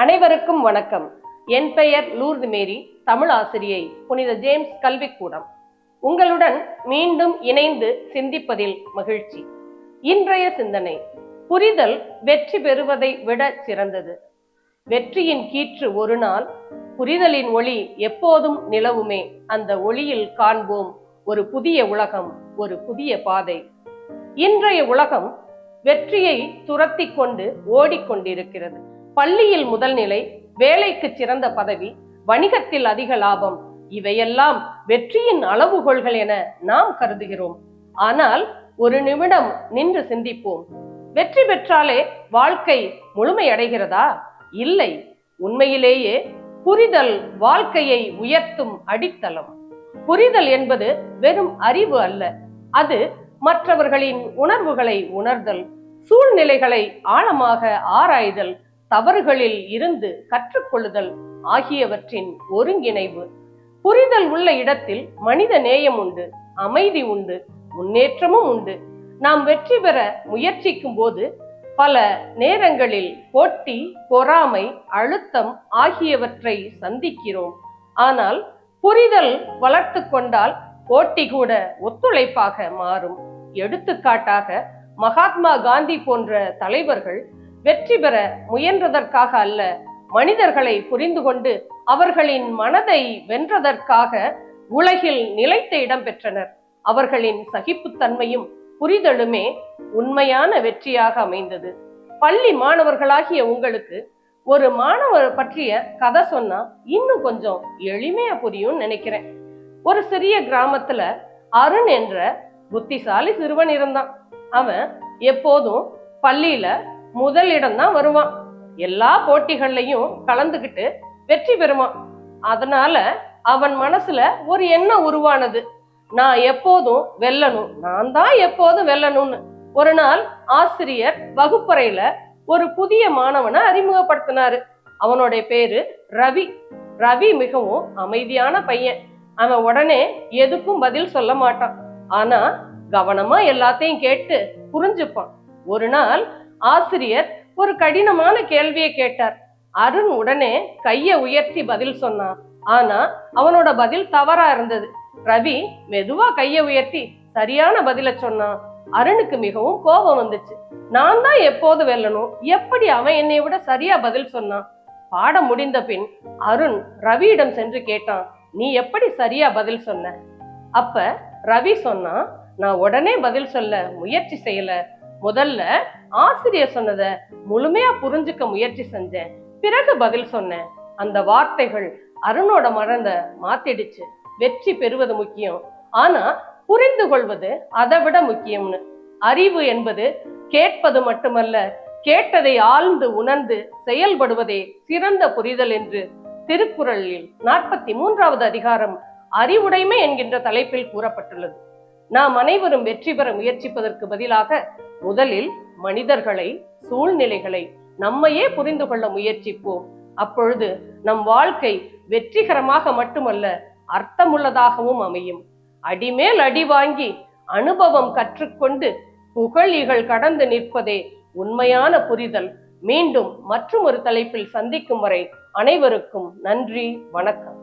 அனைவருக்கும் வணக்கம். என் பெயர் லூர்து மேரி, தமிழ் ஆசிரியை, புனித ஜேம்ஸ் கல்விக்கூடம். உங்களுடன் மீண்டும் இணைந்து சிந்திப்பதில் மகிழ்ச்சி. இன்றைய சிந்தனை: புரிதல் வெற்றி பெறுவதை விட சிறந்தது. வெற்றியின் கீற்று ஒரு நாள், புரிதலின் ஒளி எப்போதும் நிலவுமே. அந்த ஒளியில் காண்போம் ஒரு புதிய உலகம், ஒரு புதிய பாதை. இன்றைய உலகம் வெற்றியை துரத்தி கொண்டு ஓடிக்கொண்டிருக்கிறது. பள்ளியில் முதல் நிலை, வேலைக்கு சிறந்த பதவி, வணிகத்தில் அதிக லாபம், இவையெல்லாம் வெற்றியின் அளவுகோல்கள் என நாம் கருதுகிறோம். ஆனால் ஒரு நிமிடம் நின்று சிந்திப்போம். வெற்றி பெற்றாலே வாழ்க்கை முழுமையடைகிறதா? இல்லை. உண்மையிலேயே புரிதல் வாழ்க்கையை உயர்த்தும் அடித்தளம். புரிதல் என்பது வெறும் அறிவு அல்ல, அது மற்றவர்களின் உணர்வுகளை உணர்தல், சூழ்நிலைகளை ஆழமாக ஆராய்தல், தவறுகளில் இருந்து கற்றுக்கொள்ளுதல் ஆகியவற்றின் ஒருங்கிணைவு. புரிதல் உள்ள இடத்தில் மனித நேயம் உண்டு, அமைதி உண்டு, முன்னேற்றமும் உண்டு. நாம் வெற்றி பெற முயற்சிக்கும் போது பல நேரங்களில் போட்டி, பொறாமை, அழுத்தம் ஆகியவற்றை சந்திக்கிறோம். ஆனால் புரிதல் வளர்த்து கொண்டால் போட்டி கூட ஒத்துழைப்பாக மாறும். எடுத்துக்காட்டாக, மகாத்மா காந்தி போன்ற தலைவர்கள் வெற்றி பெற முயன்றதற்காக அல்ல, மனிதர்களை புரிந்து கொண்டு அவர்களின் மனதை வென்றதற்காக உலகில் நிலைத்த இடம் பெற்றனர். அவர்களின் சகிப்புத்தன்மையும் புரிதலுமே உண்மையான வெற்றியாக அமைந்தது. பள்ளி மாணவர்களாகிய உங்களுக்கு ஒரு மாணவர் பற்றிய கதை சொன்னா இன்னும் கொஞ்சம் எளிமையா புரியும் நினைக்கிறேன். ஒரு சிறிய கிராமத்துல அருண் என்ற புத்திசாலி சிறுவன் இருந்தான். அவன் எப்போதும் பள்ளியில முதலிடம் தான் வருவான். எல்லா போட்டிகள்லையும் கலந்துகிட்டு வெற்றி பெறுவான். அதனால அவன் மனசுல ஒரு எண்ணம் உருவானது: நான் எப்போதும் வெல்லணும், நான் தான் எப்போதும் வெல்லணும்னு. ஒரு நாள் ஆசிரியர் வகுப்பறையில ஒரு புதிய மாணவனை அறிமுகப்படுத்தினாரு. அவனுடைய பேரு ரவி. ரவி மிகவும் அமைதியான பையன். அவன் உடனே எதுக்கும் பதில் சொல்ல மாட்டான். ஆனா கவனமா எல்லாத்தையும் கேட்டு புரிஞ்சுப்பான். ஒரு நாள் ஆசிரியர் ஒரு கடினமான கேள்வியை கேட்டார். அருண் உடனே கையை உயர்த்தி பதில் சொன்னான். ஆனா அவனோட பதில் தவறா இருந்தது. ரவி மெதுவா கையை உயர்த்தி சரியான பதில சொன்னான். அருணுக்கு மிகவும் கோபம் வந்துச்சு. நான் தான் எப்போது வெல்லணும், எப்படி அவன் என்னை விட சரியா பதில் சொன்னான்? பாடம் முடிந்த பின் அருண் ரவியிடம் சென்று கேட்டான், நீ எப்படி சரியா பதில் சொன்ன? அப்ப ரவி சொன்னா, நான் உடனே பதில் சொல்ல முயற்சி செய்யல, முதல்ல ஆசிரியர் சொன்னதை முழுமையா புரிஞ்சுக்க முயற்சி செஞ்சேன், பிறகு பதில் சொன்னேன். அந்த வார்த்தைகள் அருணோட மனதை மாத்திடுச்சு. வெற்றி பெறுவது முக்கியம், ஆனா புரிந்து கொள்வது அதை விட முக்கியம்னு. அறிவு என்பது கேட்பது மட்டுமல்ல, கேட்டதை ஆழ்ந்து உணர்ந்து செயல்படுவதே சிறந்த புரிதல் என்று திருக்குறளில் 43வது அதிகாரம் அறிவுடைமை என்கின்ற தலைப்பில் கூறப்பட்டுள்ளது. நாம் அனைவரும் வெற்றி பெற முயற்சிப்பதற்கு பதிலாக முதலில் மனிதர்களை, சூழ்நிலைகளை, நம்மையே புரிந்து கொள்ள முயற்சிப்போம். அப்பொழுது நம் வாழ்க்கை வெற்றிகரமாக மட்டுமல்ல, அர்த்தமுள்ளதாகவும் அமையும். அடிமேல் அடி வாங்கி அனுபவம் கற்றுக்கொண்டு புகழிகள் கடந்து நிற்பதே உண்மையான புரிதல். மீண்டும் மற்றும் ஒரு தலைப்பில் சந்திக்கும் வரை அனைவருக்கும் நன்றி, வணக்கம்.